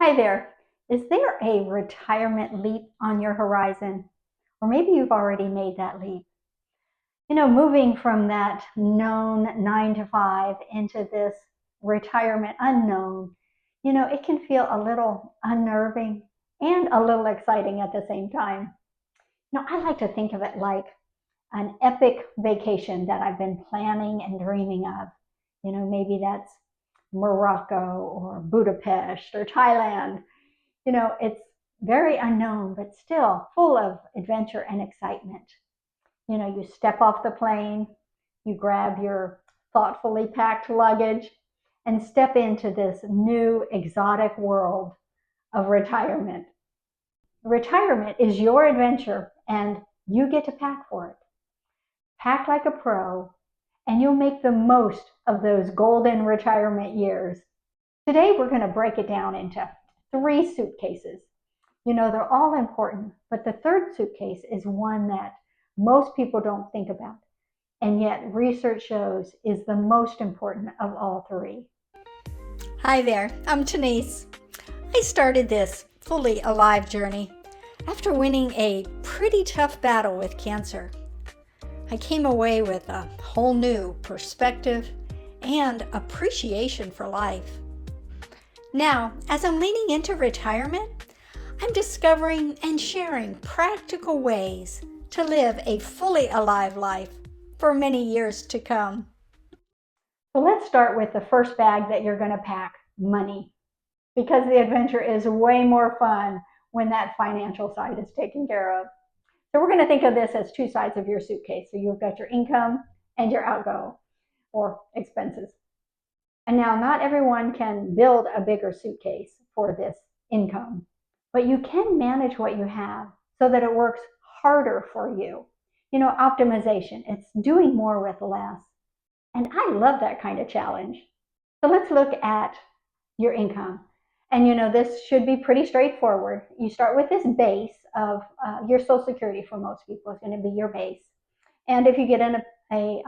Hi there. Is there a retirement leap on your horizon? Or maybe you've already made that leap. Moving from that known 9 to 5 into this retirement unknown, it can feel a little unnerving and a little exciting at the same time. I like to think of it like an epic vacation that I've been planning and dreaming of. Maybe that's Morocco or Budapest or Thailand. It's very unknown, but still full of adventure and excitement. You step off the plane, you grab your thoughtfully packed luggage, and step into this new exotic world of retirement. Retirement is your adventure, and you get to pack for it. Pack like a pro, and you'll make the most of those golden retirement years. Today, we're going to break it down into 3 suitcases. They're all important, but the third suitcase is one that most people don't think about, and yet research shows is the most important of all three. Hi there, I'm Denise. I started this fully alive journey after winning a pretty tough battle with cancer. I came away with a whole new perspective and appreciation for life. Now, as I'm leaning into retirement, I'm discovering and sharing practical ways to live a fully alive life for many years to come. So let's start with the first bag that you're going to pack, money, because the adventure is way more fun when that financial side is taken care of. So we're going to think of this as 2 sides of your suitcase. So you've got your income and your outgo or expenses. And now not everyone can build a bigger suitcase for this income, but you can manage what you have so that it works harder for you. Optimization, it's doing more with less. And I love that kind of challenge. So let's look at your income. And this should be pretty straightforward. You start with this base of your Social Security. For most people, it's going to be your base. And if you get a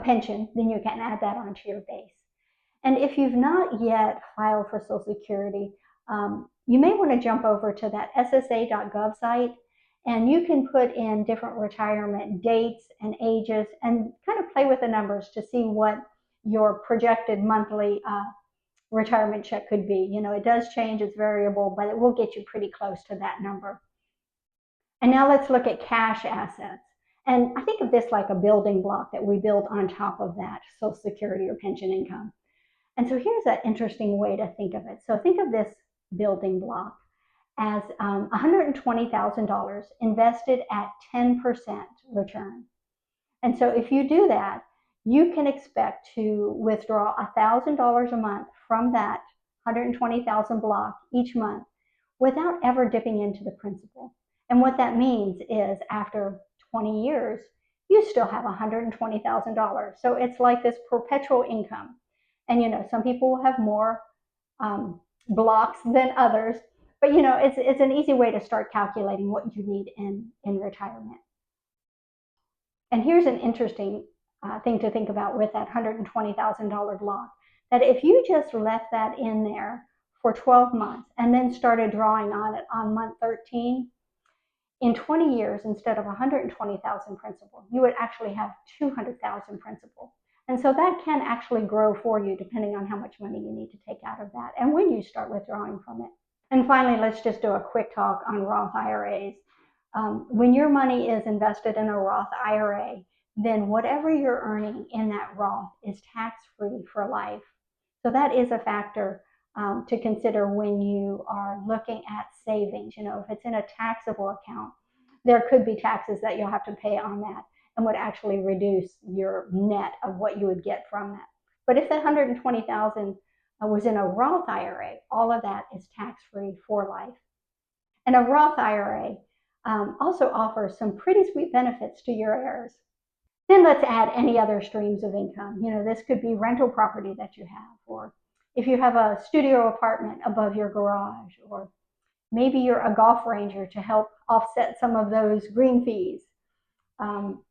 pension, then you can add that onto your base. And if you've not yet filed for Social Security, you may want to jump over to that ssa.gov site, and you can put in different retirement dates and ages and kind of play with the numbers to see what your projected monthly retirement check could be. It does change, it's variable, but it will get you pretty close to that number. And now let's look at cash assets. And I think of this like a building block that we build on top of that Social Security or pension income. And so here's an interesting way to think of it. So think of this building block as $120,000 invested at 10% return. And so if you do that, you can expect to withdraw $1,000 a month from that 120,000 block each month without ever dipping into the principal. And what that means is after 20 years, you still have $120,000. So it's like this perpetual income. And some people will have more blocks than others, but it's an easy way to start calculating what you need in retirement. And here's an interesting thing to think about with that $120,000 block, that if you just left that in there for 12 months and then started drawing on it on month 13, in 20 years, instead of 120,000 principal, you would actually have 200,000 principal. And so that can actually grow for you depending on how much money you need to take out of that and when you start withdrawing from it. And finally, let's just do a quick talk on Roth IRAs. When your money is invested in a Roth IRA, then whatever you're earning in that Roth is tax-free for life. So that is a factor to consider when you are looking at savings. If it's in a taxable account, there could be taxes that you'll have to pay on that and would actually reduce your net of what you would get from that. But if the 120,000 was in a Roth IRA, all of that is tax-free for life. And a Roth IRA also offers some pretty sweet benefits to your heirs. Then let's add any other streams of income. This could be rental property that you have, or if you have a studio apartment above your garage, or maybe you're a golf ranger to help offset some of those green fees.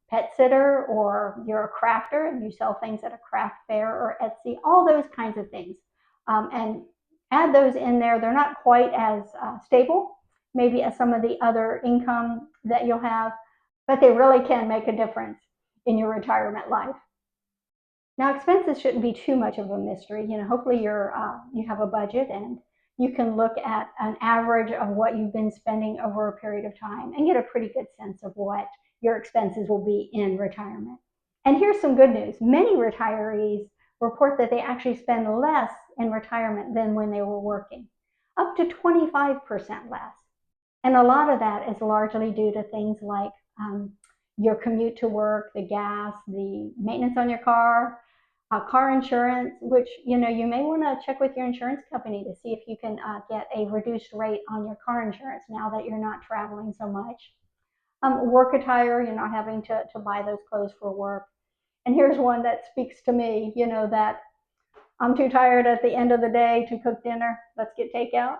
Pet sitter, or you're a crafter and you sell things at a craft fair or Etsy, all those kinds of things. And Add those in there. They're not quite as stable, maybe, as some of the other income that you'll have, but they really can make a difference in your retirement life. Now, expenses shouldn't be too much of a mystery. Hopefully you have a budget and you can look at an average of what you've been spending over a period of time and get a pretty good sense of what your expenses will be in retirement. And here's some good news. Many retirees report that they actually spend less in retirement than when they were working, up to 25% less. And a lot of that is largely due to things like your commute to work, the gas, the maintenance on your car insurance, which you may want to check with your insurance company to see if you can get a reduced rate on your car insurance now that you're not traveling so much. Work attire, you're not having to buy those clothes for work. And here's one that speaks to me, that I'm too tired at the end of the day to cook dinner, let's get takeout.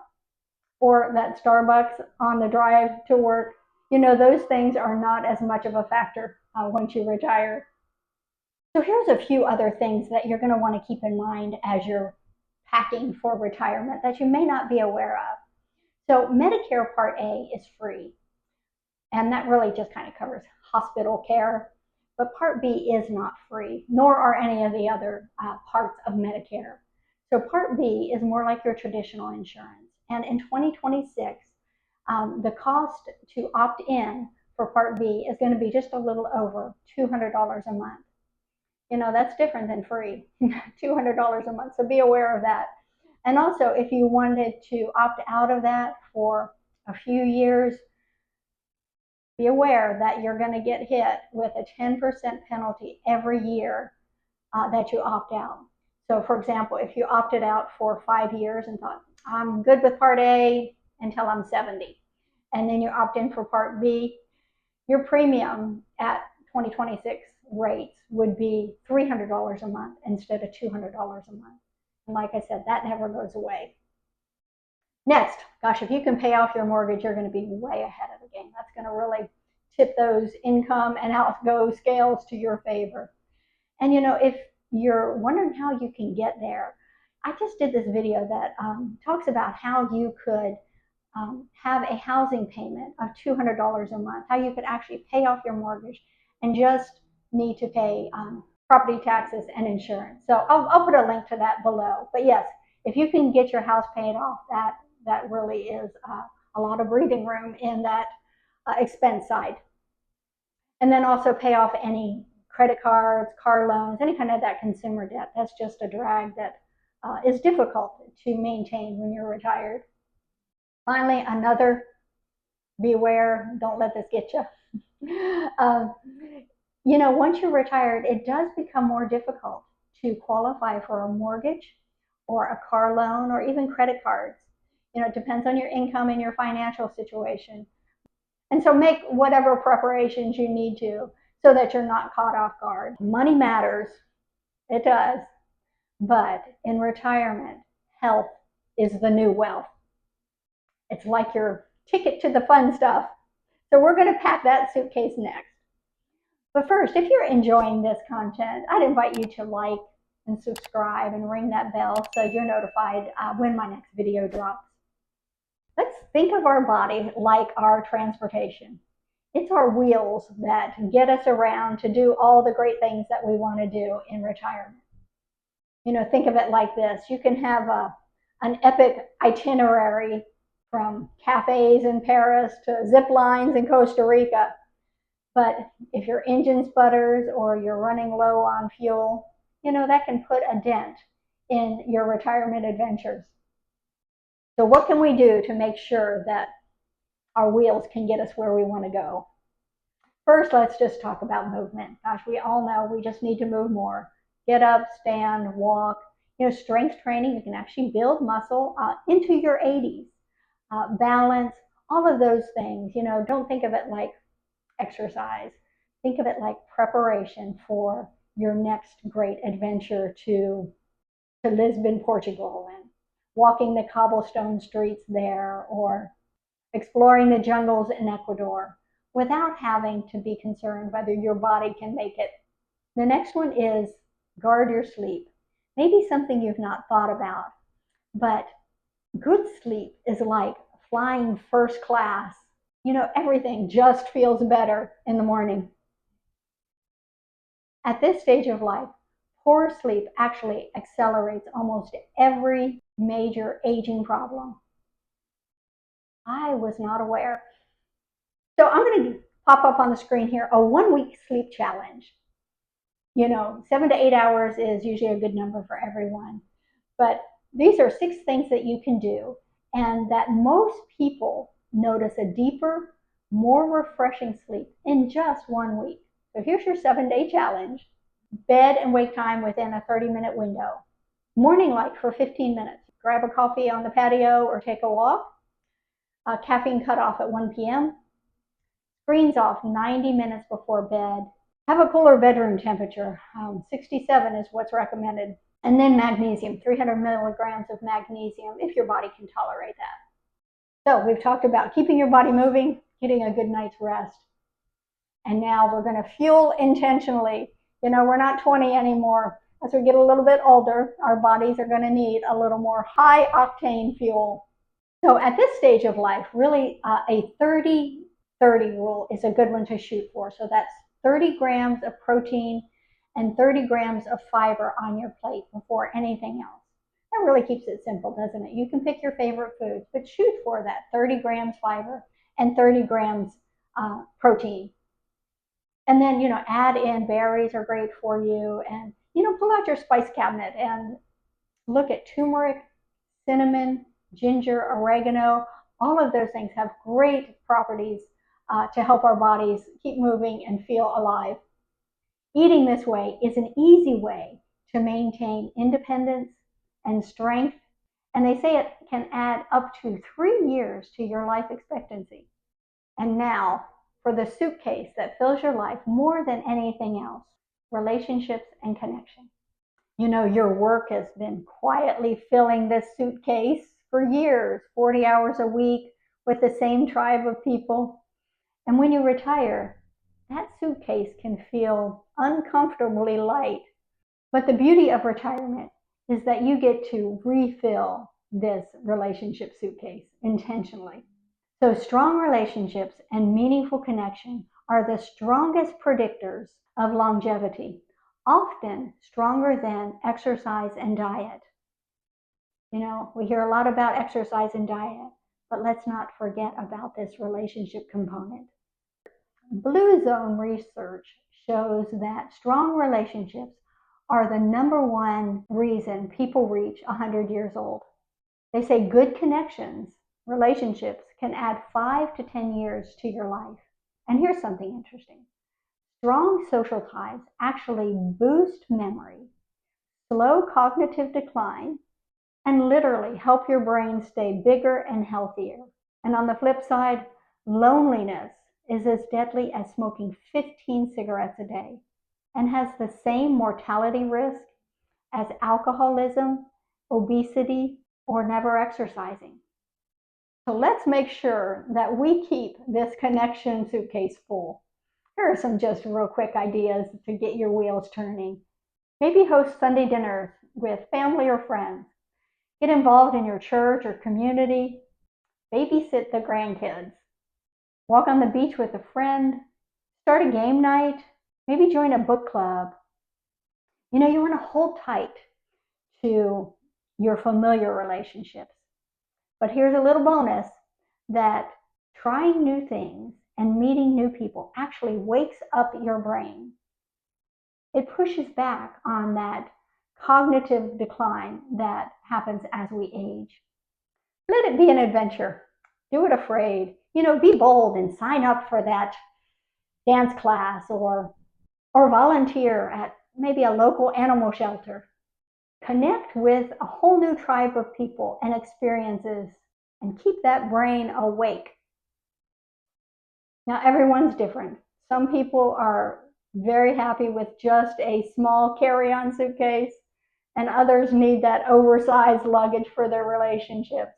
Or that Starbucks on the drive to work. Those things are not as much of a factor once you retire. So here's a few other things that you're going to want to keep in mind as you're packing for retirement that you may not be aware of. So Medicare Part A is free, and that really just kind of covers hospital care. But Part B is not free, nor are any of the other parts of Medicare. So Part B is more like your traditional insurance. And in 2026, the cost to opt in for Part B is going to be just a little over $200 a month. That's different than free, $200 a month. So be aware of that. And also, if you wanted to opt out of that for a few years, be aware that you're going to get hit with a 10% penalty every year that you opt out. So, for example, if you opted out for 5 years and thought, I'm good with Part A until I'm 70, and then you opt in for Part B, your premium at 2026 rates would be $300 a month instead of $200 a month. And like I said, that never goes away. Next, gosh, if you can pay off your mortgage, you're going to be way ahead of the game. That's going to really tip those income and outgo scales to your favor. And if you're wondering how you can get there, I just did this video that talks about how you could have a housing payment of $200 a month, how you could actually pay off your mortgage and just need to pay property taxes and insurance. So I'll put a link to that below. But yes, if you can get your house paid off, that really is a lot of breathing room in that expense side. And then also pay off any credit cards, car loans, any kind of that consumer debt. That's just a drag that is difficult to maintain when you're retired. Finally, beware, don't let this get you. Once you're retired, it does become more difficult to qualify for a mortgage or a car loan or even credit cards. It depends on your income and your financial situation. And so make whatever preparations you need to so that you're not caught off guard. Money matters. It does. But in retirement, health is the new wealth. It's like your ticket to the fun stuff. So we're going to pack that suitcase next. But first, if you're enjoying this content, I'd invite you to like and subscribe and ring that bell so you're notified when my next video drops. Let's think of our body like our transportation. It's our wheels that get us around to do all the great things that we want to do in retirement. Think of it like this. You can have an epic itinerary from cafes in Paris to zip lines in Costa Rica. But if your engine sputters or you're running low on fuel, that can put a dent in your retirement adventures. So what can we do to make sure that our wheels can get us where we want to go? First, let's just talk about movement. Gosh, we all know we just need to move more. Get up, stand, walk. Strength training, you can actually build muscle into your 80s. Balance, all of those things. Don't think of it like exercise. Think of it like preparation for your next great adventure to Lisbon, Portugal, and walking the cobblestone streets there, or exploring the jungles in Ecuador without having to be concerned whether your body can make it. The next one is guard your sleep. Maybe something you've not thought about, but Good sleep is like flying first class. Everything just feels better in the morning. At this stage of life, poor sleep actually accelerates almost every major aging problem. I was not aware. So I'm going to pop up on the screen here a 1 week sleep challenge. 7 to 8 hours is usually a good number for everyone. But these are 6 things that you can do, and that most people notice a deeper, more refreshing sleep in just 1 week. So here's your 7-day challenge: bed and wake time within a 30-minute window. Morning light for 15 minutes. Grab a coffee on the patio or take a walk. Caffeine cutoff at 1 p.m. Screens off 90 minutes before bed. Have a cooler bedroom temperature. 67 is what's recommended. And then magnesium, 300 milligrams of magnesium, if your body can tolerate that. So we've talked about keeping your body moving, getting a good night's rest. And now we're going to fuel intentionally. We're not 20 anymore. As we get a little bit older, our bodies are going to need a little more high octane fuel. So at this stage of life, really a 30-30 rule is a good one to shoot for. So that's 30 grams of protein and 30 grams of fiber on your plate before anything else. That really keeps it simple, doesn't it? You can pick your favorite foods, but shoot for that 30 grams fiber and 30 grams protein. And then, add in berries are great for you. And, pull out your spice cabinet and look at turmeric, cinnamon, ginger, oregano. All of those things have great properties to help our bodies keep moving and feel alive. Eating this way is an easy way to maintain independence and strength. And they say it can add up to 3 years to your life expectancy. And now, for the suitcase that fills your life more than anything else: relationships and connection. Your work has been quietly filling this suitcase for years, 40 hours a week with the same tribe of people. And when you retire, that suitcase can feel uncomfortably light. But the beauty of retirement is that you get to refill this relationship suitcase intentionally. So strong relationships and meaningful connection are the strongest predictors of longevity, often stronger than exercise and diet. We hear a lot about exercise and diet, but let's not forget about this relationship component. Blue Zone research shows that strong relationships are the number one reason people reach 100 years old. They say good connections, relationships, can add 5 to 10 years to your life. And here's something interesting. Strong social ties actually boost memory, slow cognitive decline, and literally help your brain stay bigger and healthier. And on the flip side, loneliness is as deadly as smoking 15 cigarettes a day and has the same mortality risk as alcoholism, obesity, or never exercising. So let's make sure that we keep this connection suitcase full. Here are some just real quick ideas to get your wheels turning. Maybe host Sunday dinners with family or friends. Get involved in your church or community. Babysit the grandkids. Walk on the beach with a friend. Start a game night. Maybe join a book club. You want to hold tight to your familiar relationships. But here's a little bonus: that trying new things and meeting new people actually wakes up your brain. It pushes back on that cognitive decline that happens as we age. Let it be an adventure. Do it afraid. Be bold and sign up for that dance class or volunteer at maybe a local animal shelter. Connect with a whole new tribe of people and experiences and keep that brain awake. Now, everyone's different. Some people are very happy with just a small carry-on suitcase, and others need that oversized luggage for their relationships.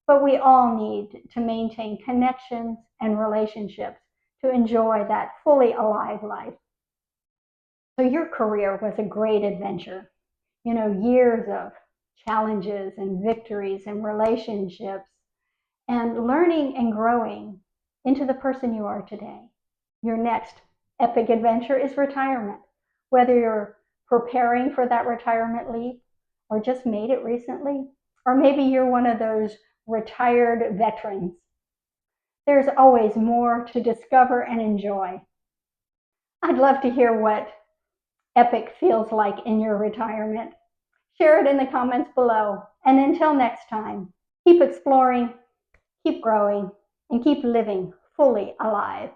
But we all need to maintain connections and relationships to enjoy that fully alive life. So your career was a great adventure. Years of challenges and victories and relationships, and learning and growing into the person you are today. Your next epic adventure is retirement. Whether you're preparing for that retirement leap or just made it recently, or maybe you're one of those retired veterans, there's always more to discover and enjoy. I'd love to hear what epic feels like in your retirement. Share it in the comments below. And until next time, keep exploring, keep growing, and keep living fully alive.